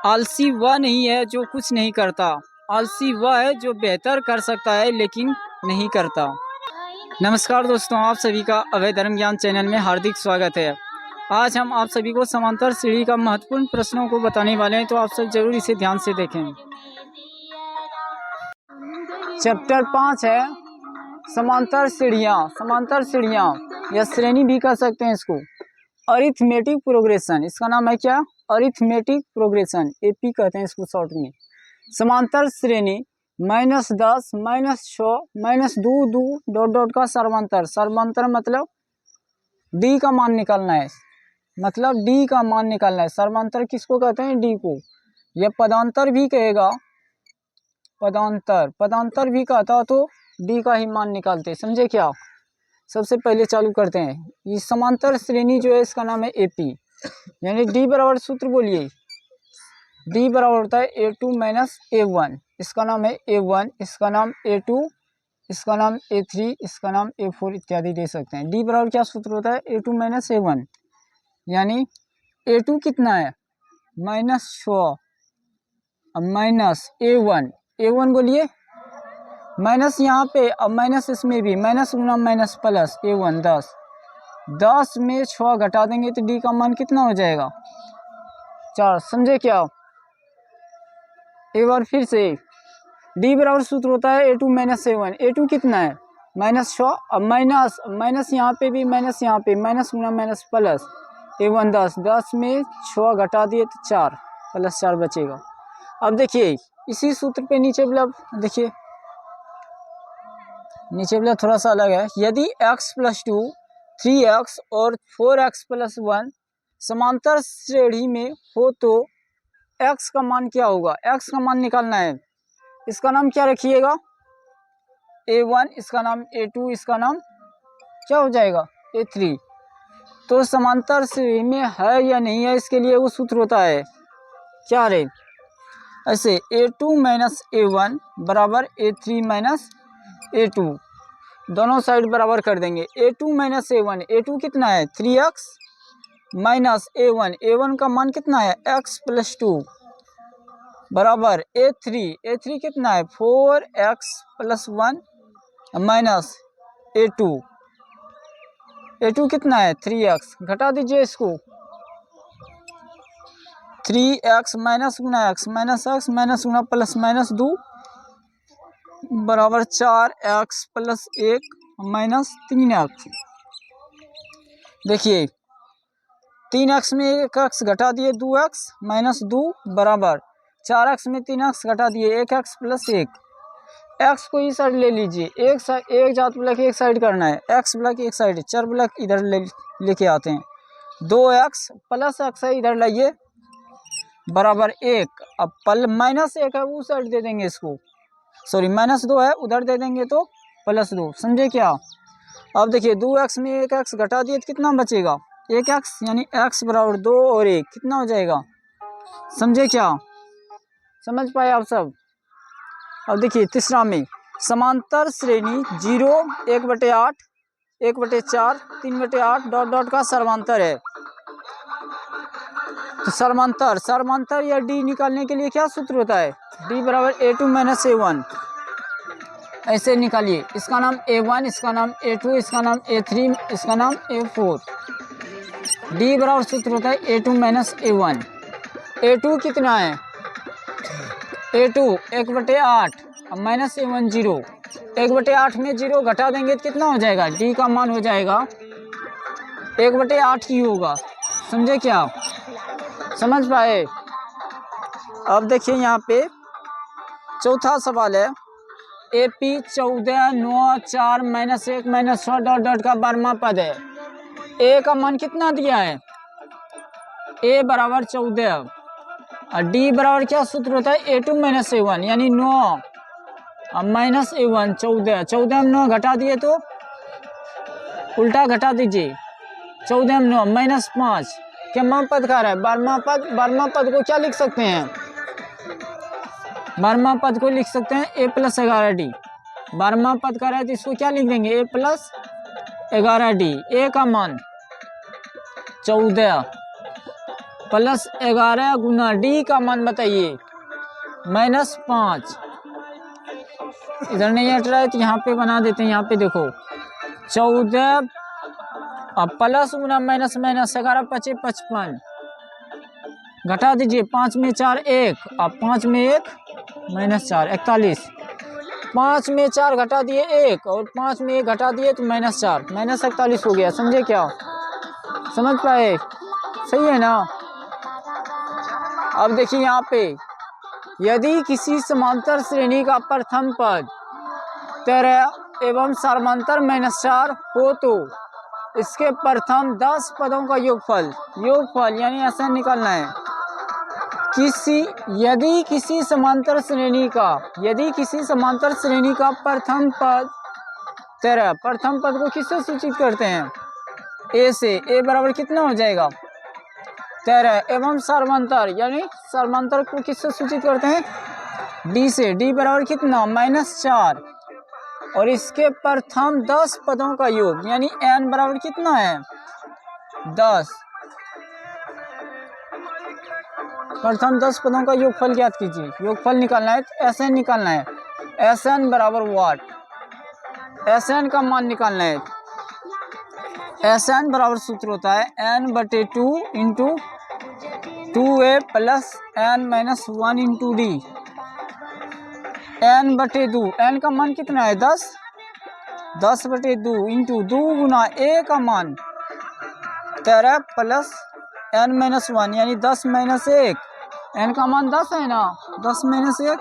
आलसी वह नहीं है जो कुछ नहीं करता, आलसी वह है जो बेहतर कर सकता है लेकिन नहीं करता। नमस्कार दोस्तों, आप सभी का अभय धर्म ज्ञान चैनल में हार्दिक स्वागत है। आज हम आप सभी को समांतर सीढ़ी का महत्वपूर्ण प्रश्नों को बताने वाले हैं, तो आप सब जरूर इसे ध्यान से देखें। चैप्टर 5 है समांतर सीढ़ियाँ। समांतर सीढ़ियाँ या श्रेणी भी कह सकते हैं इसको। अरिथमेटिक प्रोग्रेशन, इसका नाम है क्या? अरिथमेटिक प्रोग्रेशन, एपी कहते हैं इसको शॉर्ट में। समांतर श्रेणी -10 -6 -2 2 डॉट डॉट का सर्वांतर। सर्वांतर मतलब डी का मान निकालना है, मतलब डी का मान निकालना है। सर्वांतर किसको कहते हैं? डी को। यह पदांतर भी कहेगा, पदांतर भी कहता तो डी का ही मान निकालते। समझे क्या? सबसे पहले चालू करते हैं। ये समांतर श्रेणी जो है इसका नाम है एपी, यानी डी बराबर सूत्र बोलिए। डी बराबर होता है A2 - A1, इसका नाम है A1, इसका नाम A2, इसका नाम A3, इसका नाम A4 इत्यादि दे सकते हैं। डी बराबर क्या सूत्र होता है? A2 - A1, यानी A2 कितना है? -6 माइनस A1 बोलिए माइनस यहाँ पे, अब माइनस इसमें भी, माइनस गुना माइनस प्लस A1 10 में 6 घटा देंगे तो डी का मान कितना हो जाएगा? 4। समझे क्या? एक बार फिर से, डी बराबर सूत्र होता है A2 - A1। A2 कितना है? -6, अब माइनस यहाँ पे भी, माइनस यहाँ पे, माइनस गुना माइनस प्लस A1 10 में 6 घटा दिए तो 4 प्लस 4 बचेगा। अब देखिए इसी सूत्र पे नीचे वाला देखिए, नीचे वाला थोड़ा सा अलग है। यदि x + 2 3x और 4x + 1 समांतर श्रेणी में हो तो x का मान क्या होगा? x का मान निकालना है। इसका नाम क्या रखिएगा? A1, इसका नाम A2, इसका नाम क्या हो जाएगा? A3। तो समांतर श्रेणी में है या नहीं है, इसके लिए वो सूत्र होता है क्या रे? ऐसे A2 - A1 बराबर A3 - A2, दोनों साइड बराबर कर देंगे। A2 - A1, A2 कितना है? 3x माइनस A1 का मान कितना है? x + 2 बराबर A3 कितना है? 4x + 1 माइनस A2 कितना है? 3x। घटा दीजिए इसको, 3x माइनस गुना x माइनस x माइनस गुना प्लस माइनस 2 बराबर 4x + 1 माइनस 3x। देखिए 3x में 1x घटा दिए 2x माइनस 2 बराबर 4x में 3x घटा दिए 1x + 1। x को इस साइड ले लीजिए, एक जात ब्लॉक एक साइड करना है, x ब्लॉक एक साइड, 4 ब्लॉक इधर लेके आते हैं। 2x + x है इधर लाइए बराबर 1। अब -1 है उस साइड दे देंगे इसको, सॉरी -2 है उधर दे देंगे तो +2। समझे क्या? अब देखिए 2x में 1x घटा दिए तो कितना बचेगा? 1x, यानी x बराबर 2 और 1 कितना हो जाएगा? समझे क्या? समझ पाए आप सब? अब देखिए तीसरा में समांतर श्रेणी 0 1/8 1/4 3/8 डॉट डॉट का सर्वांतर है। तो सर्वांतर या डी निकालने के लिए क्या सूत्र होता है? डी बराबर A2 - A1, ऐसे निकालिए। इसका नाम A1, इसका नाम A2, इसका नाम A3, इसका नाम A4। डी बराबर सूत्र होता है A2 - A1। A2 कितना है? A2 1/8 minus A1 0। 1/8 में 0 घटा देंगे तो कितना हो जाएगा? डी का मान हो जाएगा 1/8 ही होगा। समझे क्या? समझ पाए? अब देखिए यहाँ पे चौथा सवाल है। AP 14 9 4 -1 -6 डॉट डॉट का 12वां पद है। A का मान कितना दिया है? A बराबर 14 और D बराबर क्या सूत्र होता है? A2 - A1, यानी 9 माइनस A1 14 में 9 घटा दिए तो उल्टा घटा दीजिए, 14 में 9 -5 क्या मान पद का रहा है? 12वां पद को क्या लिख सकते हैं? 12वां पद को लिख सकते हैं A + 11D। 12वां पद का रहा है तो इसको क्या लिख देंगे? A + 11D। A का मान 14 प्लस 11 गुना डी का मान बताइए -5। इधर नहीं हट रहा है तो यहाँ पे बना देते हैं। यहाँ पे देखो 14 अब प्लस गुना माइनस माइनस 11 5 55 घटा दीजिए 5 में 4 1 अब 5 में 1 -4 41। 5 में 4 घटा दिए 1 और 5 में 1 घटा दिए तो -4 -41 हो गया। समझे क्या? समझ पाए? सही है ना? अब देखिए यहाँ पे यदि किसी समांतर श्रेणी का प्रथम पद 13 एवं समांतर -4 हो तो इसके प्रथम 10 पदों का योगफल यानी ऐसा निकालना है। यदि किसी समांतर श्रेणी का प्रथम पद 13, प्रथम पद को किससे सूचित करते हैं? ए से। ए बराबर कितना हो जाएगा? 13 एवं समांतर यानी समांतर को किससे सूचित करते हैं? डी से। डी बराबर कितना? -4 और इसके प्रथम 10 पदों का योग यानी n बराबर कितना है? 10। प्रथम 10 पदों का योगफल ज्ञात कीजिए। योगफल निकालना है तो Sn निकालना है। Sn बराबर वाट, Sn का मान निकालना है। Sn बराबर सूत्र होता है n/2 into 2a plus n-1 into D. n/2 n का मान कितना है? 10। 10/2 इंटू 2 गुना a का मान 13 प्लस n-1 यानी 10 - 1। n का मान 10 है ना? 10 - 1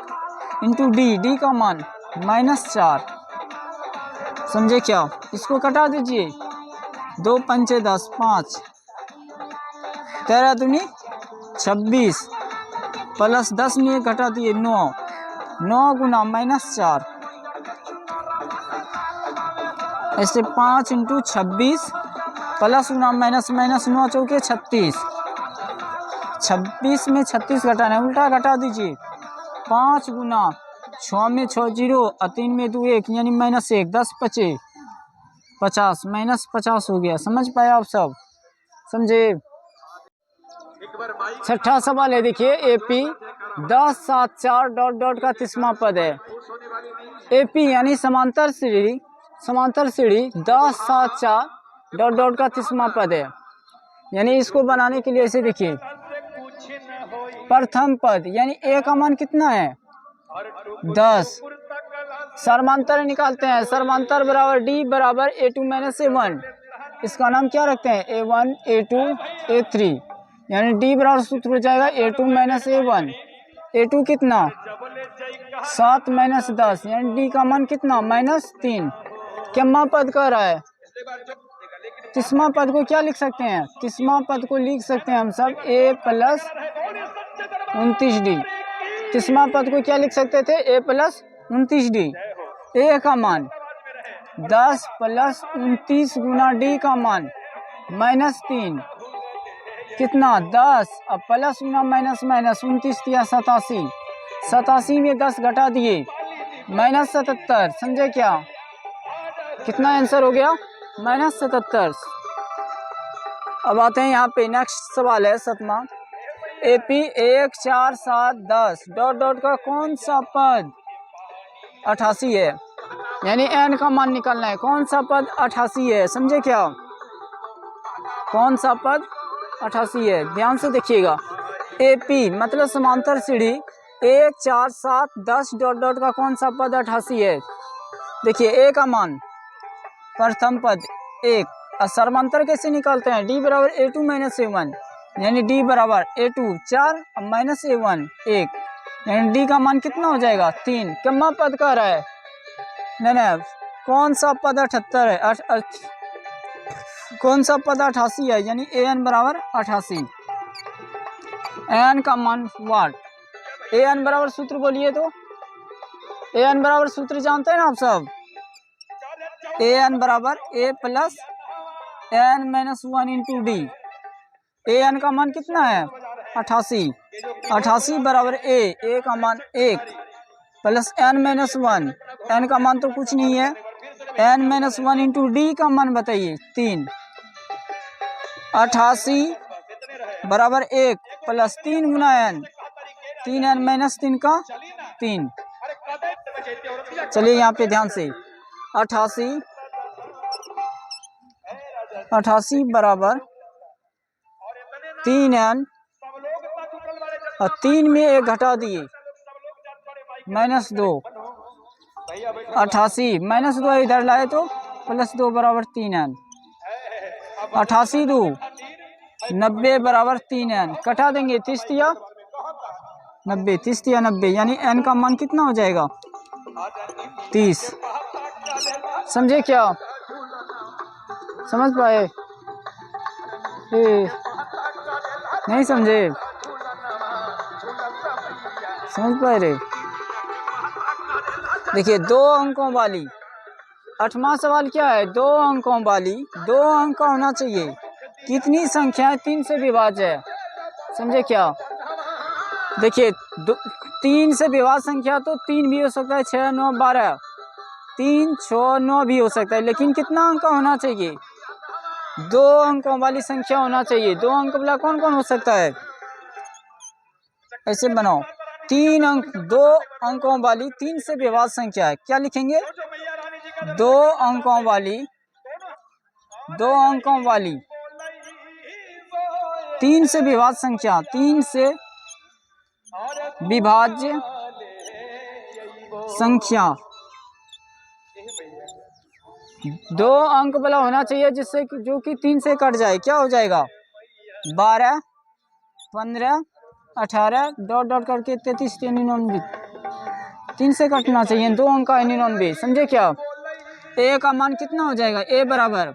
इंटू डी का मान -4। समझे क्या? इसको कटा दीजिए। 2 पंचे 10 5 13 दूनी 26 प्लस 10 में 1 घटा दिए 9 गुना -4 ऐसे 5 इंटू 26 प्लस गुना माइनस 9 चौके 36। 26 में 36 घटाना है, उल्टा घटा दीजिए। 5 गुना 6 में 6 0 और 3 में 2 1 यानी -1 10 5 50 -50 हो गया। समझ पाए आप सब? समझे? छठा सवाल है, देखिए एपी 10 7 4 डॉट का 30वां पद है। एपी यानी समांतर सीढ़ी 10 7 4 डॉट का 30वां पद है। यानी इसको बनाने के लिए ऐसे देखिए, प्रथम पद यानी ए का मान कितना है? 10। समांतर निकालते हैं। समांतर बराबर डी बराबर a2 - a1। इसका नाम क्या रखते हैं? a1 a2 a3 यानी डी बराबर सूत्र हो जाएगा a2 - a1। a2 कितना? 7 - 10 यानी डी का मान कितना? -3। कितना पद कह रहा है? 30वां पद को क्या लिख सकते हैं? 30वां पद को लिख सकते हैं हम सब a प्लस 29d। 30वां पद को क्या लिख सकते थे? a plus 29d। a का मान 10 प्लस 29 गुना डी का मान -3 कितना? 10 अब प्लस गुना माइनस 29 दिया 87। 87 में 10 घटा दिए -77। समझे क्या? कितना आंसर हो गया? -77। अब आते हैं यहाँ पे नेक्स्ट सवाल है 7वां। एपी 1 4 7 10 डॉट का कौन सा पद 88 है? यानी एन का मान निकालना है। कौन सा पद 88 है? समझे क्या? कौन सा पद 88 है? ध्यान से देखिएगा। एपी मतलब समांतर सीढ़ी 1 4 7 10 डॉट का कौन सा पद 88 है? देखिए ए का मान प्रथम पद 1। समांतर कैसे निकालते हैं? डी बराबर a2 - a1 यानी डी बराबर a2 4 माइनस a1 1 यानी डी का मान कितना हो जाएगा? 3। कितना पद कह रहा है? नहीं, कौन सा पद 78 है? कौन सा पद 88 है? यानी an बराबर 88। an का मान वाट। an बराबर सूत्र बोलिए तो। an बराबर सूत्र जानते हैं ना आप सब? an बराबर a plus n-1 into D. an का मान कितना है? 88। 88 बराबर a का मान 1 प्लस n-1। n का मान तो कुछ नहीं है। n-1 इंटू डी का मान बताइए 3। 88 बराबर 1 प्लस 3 गुना n, 3n माइनस 3 का 3। चलिए यहाँ पे ध्यान से 88 बराबर 3n और 3 में 1 घटा दिए -2। 88 -2 इधर लाए तो +2 बराबर 3n। 88 2 90 बराबर 3n। कटा देंगे 30 या 90, 30 या 90, यानी n का मान कितना हो जाएगा 30। समझे क्या? समझ पाए? नहीं समझे? समझ पाए रे? देखिए 2 अंकों वाली 8वां सवाल क्या है? 2 अंकों वाली 2 अंक का होना चाहिए। कितनी संख्याएं 3 से विभाज्य है? समझे क्या? देखिए 3 से विभाज्य संख्या तो 3 भी हो सकता है, 6 9 12, 3 6 9 भी हो सकता है, लेकिन कितना अंक का होना चाहिए? 2 अंकों वाली संख्या होना चाहिए। 2 अंक वाला कौन कौन हो सकता है? ऐसे बनाओ 3 अंक, 2 अंकों वाली 3 से विभाज्य संख्या है। क्या लिखेंगे? 2 अंकों वाली 3 से विभाज्य संख्या, 3 से विभाज्य संख्या 2 अंक वाला होना चाहिए, जिससे जो कि 3 से कट जाए। क्या हो जाएगा? 12 15 18 डॉट डॉट करके 33 99, 3 से कटना चाहिए। 2 अंक का 99। समझे क्या? ए का मान कितना हो जाएगा? ए बराबर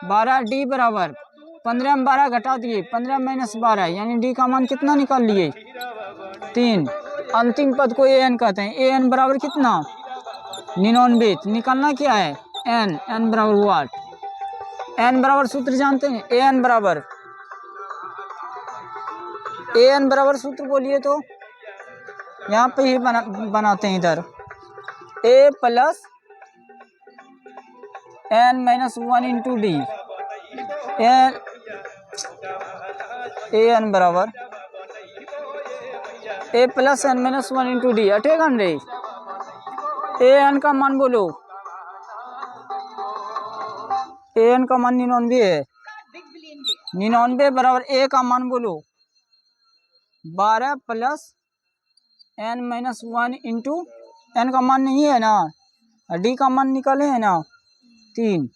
12, डी बराबर 15 में 12 घटा दिए 15 माइनस 12, यानी डी का मान कितना निकाल लिए 3। अंतिम पद को ए एन कहते हैं। ए एन बराबर कितना 99। निकालना क्या है? एन। एन बराबर व्हाट? एन बराबर सूत्र जानते हैं? ए एन बराबर सूत्र बोलिए तो यहाँ पे ही बनाते हैं इधर। A plus N minus 1 into D. A N बराबर A plus N minus 1 into D. अटेगा रे? ए एन का मान बोलो। ए एन का मान 99 है। 99 बराबर ए का मान बोलो 12 plus N minus 1 into n का मान नहीं है ना, डी का मान निकाले है ना 3।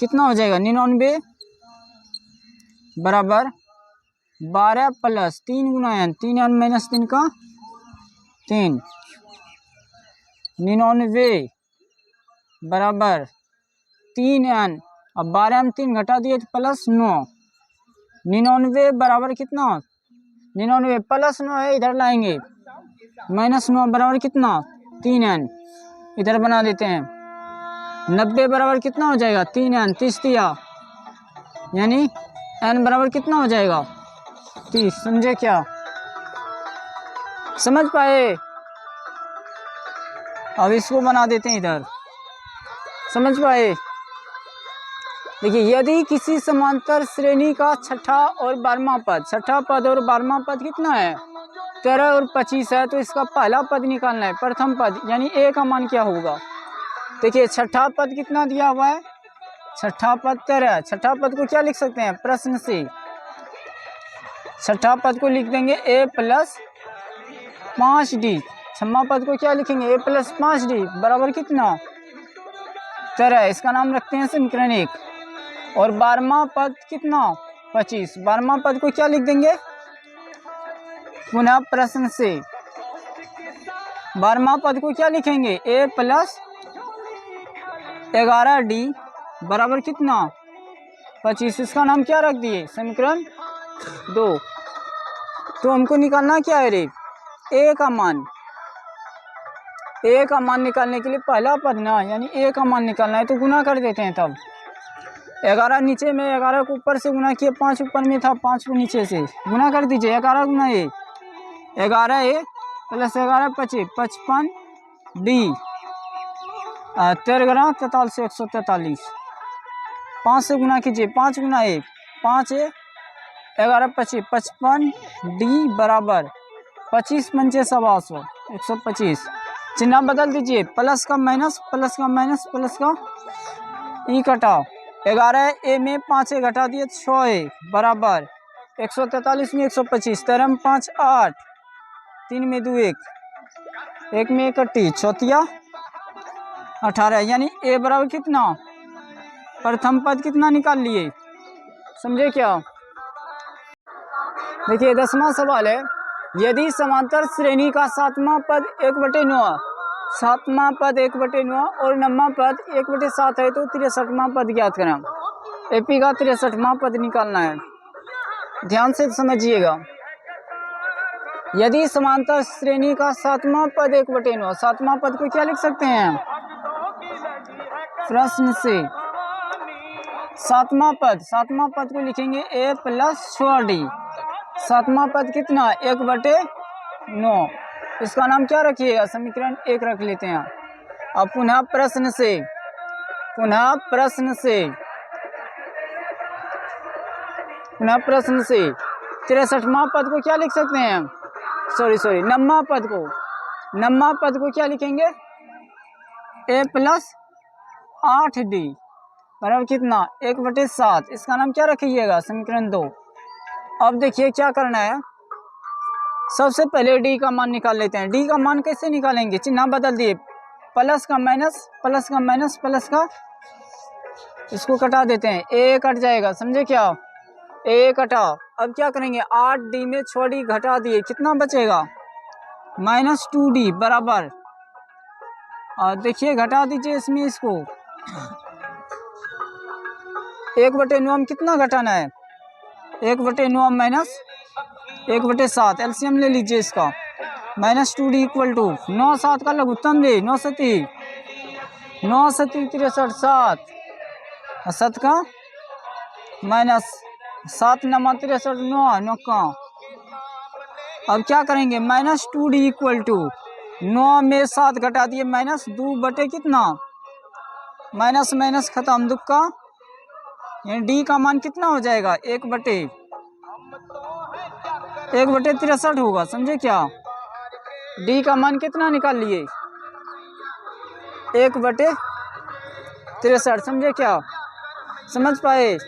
कितना हो जाएगा? 99 बराबर 12 प्लस 3 गुना एन, 3 एन माइनस 3 का 3। 99 बराबर 3 एन, अब 12 में 3 घटा दिए तो प्लस 9। 99 बराबर कितना? 99 प्लस 9 है, इधर लाएंगे माइनस 9 बराबर कितना 3 एन, इधर बना देते हैं। 90 बराबर कितना हो जाएगा 3 एन, 30 दिया, यानी एन बराबर कितना हो जाएगा 30। समझे क्या? समझ पाए? अब इसको बना देते हैं इधर। समझ पाए? देखिए यदि किसी समांतर श्रेणी का छठा और 12वां पद, छठा पद और 12वां पद कितना है 13 और 25 है, तो इसका पहला पद निकालना है, प्रथम पद, यानी ए का मान क्या होगा? देखिए छठा पद कितना दिया हुआ है? छठा पद 13। छठा पद को क्या लिख सकते हैं प्रश्न से? छठा पद को लिख देंगे ए प्लस 5d। छठवां पद को क्या लिखेंगे? ए प्लस 5d बराबर कितना 13। इसका नाम रखते हैं समीकरण 1। और 12वां पद कितना 25। 12वां पद को क्या लिख देंगे पुनः प्रश्न से? 12वां पद को क्या लिखेंगे? ए प्लस 11d बराबर कितना 25। इसका नाम क्या रख दिए? समीकरण 2। तो हमको निकालना क्या है रे? ए का मान। ए का मान निकालने के लिए पहला पद ना, यानी ए का मान निकालना है, तो गुना कर देते हैं। तब 11 नीचे में, 11 को ऊपर से गुना किए, 5 ऊपर में था, 5 को नीचे से गुना कर दीजिए। 11 गुना ए, 11 ए प्लस 11 25, 55 डी 13 43 143। 5 से गुना कीजिए, 5 गुना ए 5 ए 11 25 55 डी बराबर 25 पंचे 125 125। चिन्ह बदल दीजिए, प्लस का माइनस प्लस का माइनस प्लस का ई कटाओ। 11 ए में 5 ए घटा दिए 6 ए बराबर 143 में 125, 13 में 5 8, 3 में 2 1, 1 में 31, चौथिया 18, यानी ए बराबर कितना, प्रथम पद कितना निकाल लिए, समझे क्या। देखिए 10वां सवाल है, यदि समांतर श्रेणी का 7वां पद 1/9, 7वां पद 1/9 और 9वां पद 1/7 है तो 63वां पद ज्ञात करें। एपी का 63वां पद निकालना है, ध्यान से समझिएगा। यदि समांतर श्रेणी का 7वां पद 1/9, 7वां पद को क्या लिख सकते हैं, प्रश्न से 7वां पद को लिखेंगे a + 6d। 7वां पद कितना, 1/9, इसका नाम क्या रखिएगा, समीकरण 1 रख लेते हैं। अब पुनः प्रश्न से 63वां पद को क्या लिख सकते हैं, सॉरी 9वां पद को क्या लिखेंगे, a + 8d बराबर कितना, 1/7, इसका नाम क्या रखिएगा, समीकरण 2। अब देखिए क्या करना है, सबसे पहले डी का मान निकाल लेते हैं। डी का मान कैसे निकालेंगे, चिन्ह बदल दिए, प्लस का माइनस प्लस का माइनस प्लस का, इसको कटा देते हैं, ए कट जाएगा, समझे क्या, ए कटा। अब क्या करेंगे, 8d में 6d घटा दिए, कितना बचेगा, -2d बराबर, और देखिए घटा दीजिए इसमें, इसको 1/9 में कितना घटाना है, 1/9 माइनस 1/7, एलसीएम ले लीजिए इसका, -2d = 9 7 का लघुत्तम दे, 9 7 63 7, 7 का माइनस 7 9 63 9 9 का। अब क्या करेंगे, -2d = 9 में 7 घटा दिए, -2 बटे कितना, माइनस माइनस खत्म, दुख का, यानी डी का मान कितना हो जाएगा, 1/63 होगा, समझे क्या। डी का मान कितना निकाल लिए, 1/63, समझे क्या, समझ पाए।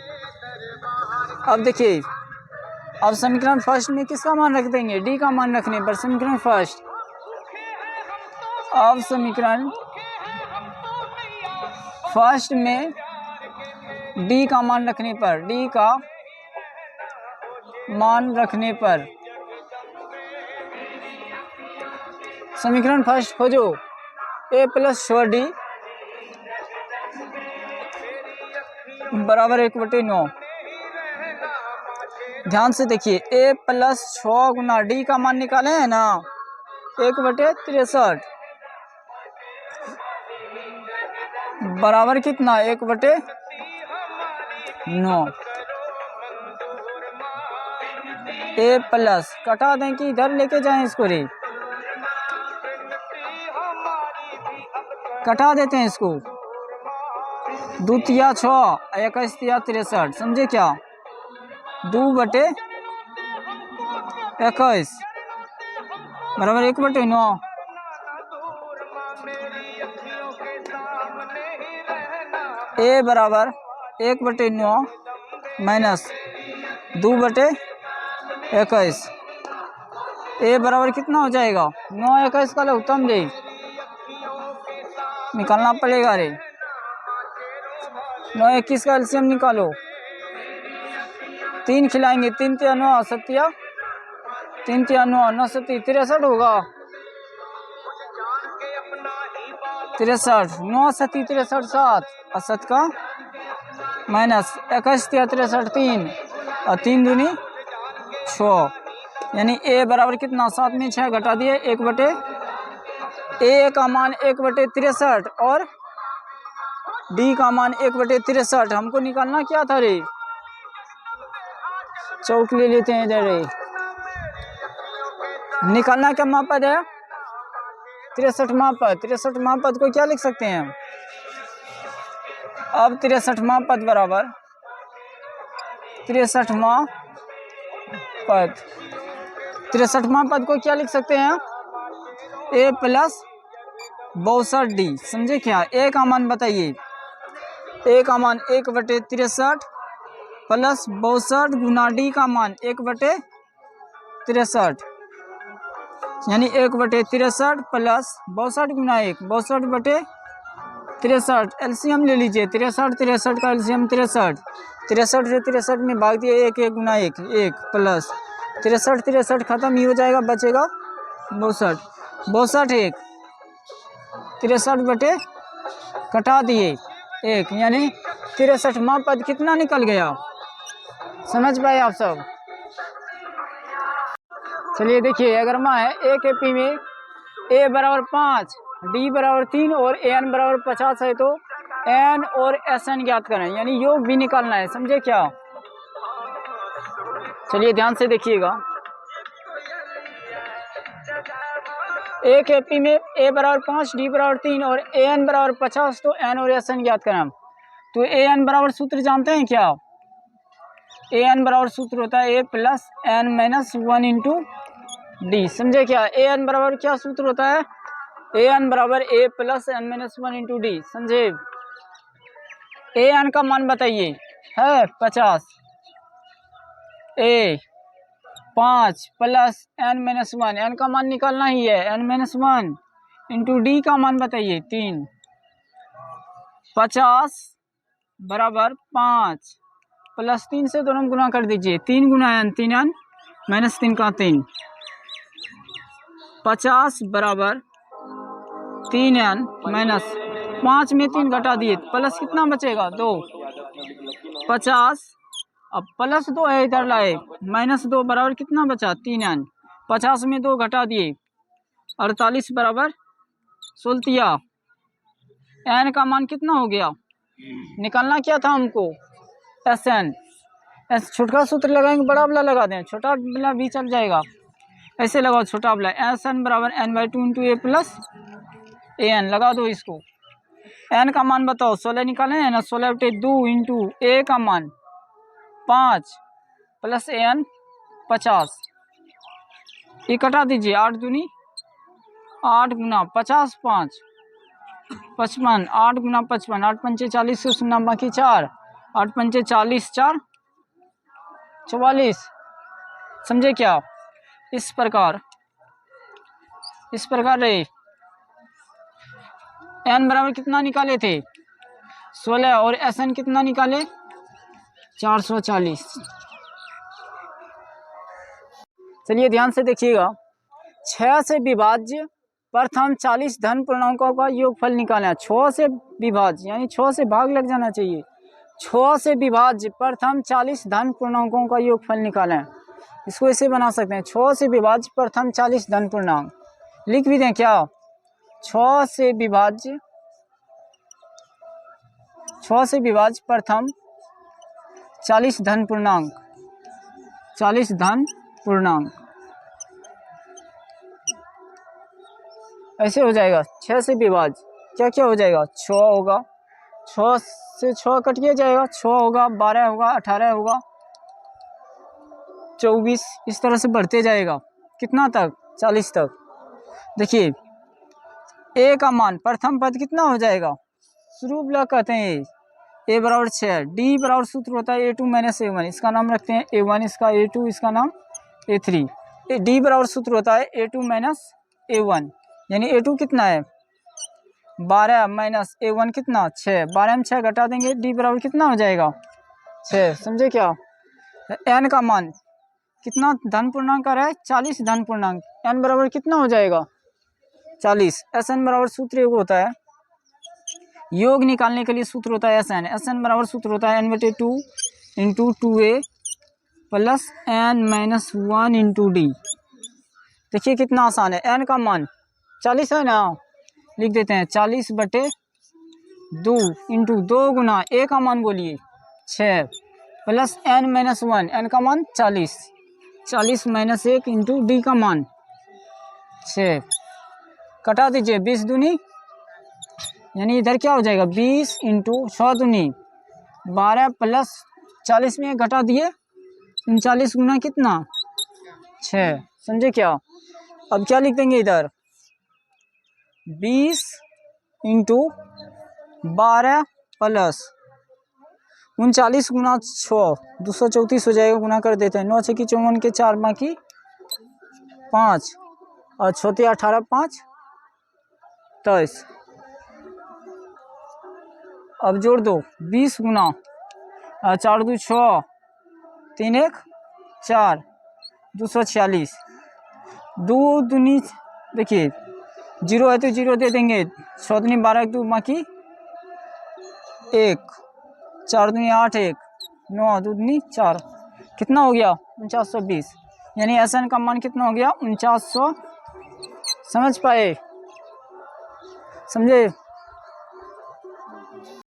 अब देखिए, अब समीकरण फर्स्ट में किसका मान रख देंगे, डी का मान रखने पर, समीकरण फर्स्ट। अब समीकरण फर्स्ट में डी का मान रखने पर, डी का मान रखने पर समीकरण फर्स्ट खोजो, a + 6d बराबर 1/9। ध्यान से देखिए, a + 6 गुना डी का मान निकाले हैं ना, 1/63 बराबर कितना, 1/9। a प्लस कटा दें कि इधर लेके जाएं इसको, रे कटा देते हैं इसको, 2 तिया 6 21 तिया 63, समझे क्या, 2/21 बराबर 1/9। a बराबर 1/9 माइनस 2/21, a बराबर कितना हो जाएगा, 9 21 का लघुत्तम दे निकालना पड़ेगा, रे 9 21 का एलसीएम निकालो, 3 खिलाएंगे, 3 तिया 9 7 3 तिया 9 9 7 63 होगा, 63 9 7 63 7 और 7 का माइनस 21 तिया 63 3 और 3 दूनी 6, यानी a बराबर कितना, 7 में 6 घटा दिए, a का मान 1/63 और d का मान 1/63, हमको निकालना क्या था, रे चौक ले लेते हैं इधर, रे निकालना क्या पद है, 63वां पद। 63वां पद को क्या लिख सकते हैं, अब 63वां पद बराबर 63वां पद। 63वां पद को क्या लिख सकते हैं? a plus 62d। समझे क्या? a का मान बताइए। a का मान 1/63 प्लस 62 गुना d का मान 1/63, यानी 1/63 प्लस 62 गुना 1, 62/63। एलसीएम ले लीजिए। 63 का एलसीएम 63। 63 से 63 में भाग दिए 1, 1 गुना 1, 1 प्लस 63 खत्म ही हो जाएगा, बचेगा 62। 62 1, 63 कटा दिए 1, यानी 63वां पद कितना निकल गया? समझ पाए आप सब? चलिए देखिए, अगर मैं ए के पी में a बराबर 5, d बराबर 3 और an बराबर 50 है तो n और sn ज्ञात करें, यानी योग भी निकालना है। समझे क्या? चलिए ध्यान से देखिएगा। a के पी में a बराबर 5, d बराबर 3 और an बराबर 50 तो n और sn ज्ञात करें। तो an बराबर सूत्र जानते हैं क्या? an बराबर सूत्र होता है a plus n minus 1 into D. समझे क्या? an बराबर क्या सूत्र होता है? an बराबर a plus n minus 1 into D. समझे? an का मान बताइए। है 50, a 5 plus n minus 1, n का मान निकालना ही है, n माइनस 1 इंटू डी का मान बताइए 3। 50 बराबर 5 प्लस 3 से दोनों गुना कर दीजिए, 3 गुना n, 3n माइनस 3 का 3। 50 बराबर 3n माइनस 5 में 3 घटा दिए, प्लस कितना बचेगा? 2। 50 अब प्लस 2 है इधर लाए, माइनस 2 बराबर कितना बचा? 3n। 50 में 2 घटा दिए, 48 बराबर 16। n का मान कितना हो गया? निकालना क्या था हमको? Sn। छोटा सूत्र लगाएंगे, बड़ा वाला लगा दें, छोटा वाला भी चल जाएगा। ऐसे लगाओ छोटा वाला, Sn बराबर n/2 into A plus an लगा दो इसको। n का मान बताओ, 16 निकाले है ना, 16/2 इंटू a का मान 5 प्लस an 50, ये कटा दीजिए, 8 दूनी 8 गुना 50 5 55, 8 गुना 55, 8 पंचे 40 से शून्य बाकी 4, 8 पंचे 40, 4 44। समझे क्या? इस प्रकार रहे। n बराबर कितना निकाले थे? 16 और Sn कितना निकाले? 440। चलिए ध्यान से देखिएगा। 6 से विभाज्य प्रथम 40 धन पूर्णांकों का योगफल निकालना है। 6 से विभाज्य यानी 6 से भाग लग जाना चाहिए। 6 से विभाज्य प्रथम 40 धन पूर्णांकों का योगफल निकालें। इसको ऐसे बना सकते हैं, 6 से विभाज्य प्रथम 40 धन पूर्णांक। लिख भी दें क्या? 6 से विभाज्य प्रथम 40 धन पूर्णांक, 40 धन पूर्णांक ऐसे हो जाएगा। 6 से विभाज्य क्या क्या हो जाएगा? 6 होगा, 6 से 6 कट के जाएगा, 6 होगा, 12 होगा, 18 होगा, 24, इस तरह से बढ़ते जाएगा। कितना तक? 40 तक। देखिए a का मान प्रथम पद कितना हो जाएगा? शुरू ब्लॉक कहते हैं a बराबर 6, d बराबर सूत्र होता है a2 माइनस a1, इसका नाम रखते हैं a1, इसका a2, इसका नाम a3। d बराबर सूत्र होता है a2 माइनस a1, यानी a2 कितना है? 12 माइनस a1 कितना? 6। 12 में 6 घटा देंगे, d बराबर कितना हो जाएगा? 6। समझे क्या? n का मान कितना धन पूर्णांक का रहा है? 40 धन पूर्णांक। n बराबर कितना हो जाएगा? 40। Sn बराबर सूत्र योग होता है, योग निकालने के लिए सूत्र होता है Sn बराबर सूत्र होता है n/2 into 2a plus n minus 1 into D. देखिए कितना आसान है। n का मान 40 है ना, लिख देते हैं 40/2 इंटू 2 गुना a का मान बोलिए 6 प्लस n माइनस 1, n का मान 40, 40 माइनस 1 इंटू डी का मान 6। कटा दीजिए, 20 दूनी यानी इधर क्या हो जाएगा? 20 इंटू 6 दूनी 12 प्लस 40 में घटा दिए 39 गुना कितना? 6, समझे क्या। अब क्या लिख देंगे इधर, 20 इंटू 12 प्लस 39 गुना 6, 234 हो जाएगा, गुना कर देते हैं। 9 6 की 54 के 4 बाकी 5 और 6 18 5 23। अब जोड़ दो, 20 गुना 4 2 6 3 1 4, 246। 2 दूनी, देखिए जीरो है तो जीरो दे देंगे, 6 दूनी 12 1 2 बाकी 1, 4 दूनी 8 1 9 2 दूनी 4, कितना हो गया 4920। यानी SN का मान कितना हो गया 4900। समझ पाए, समझे।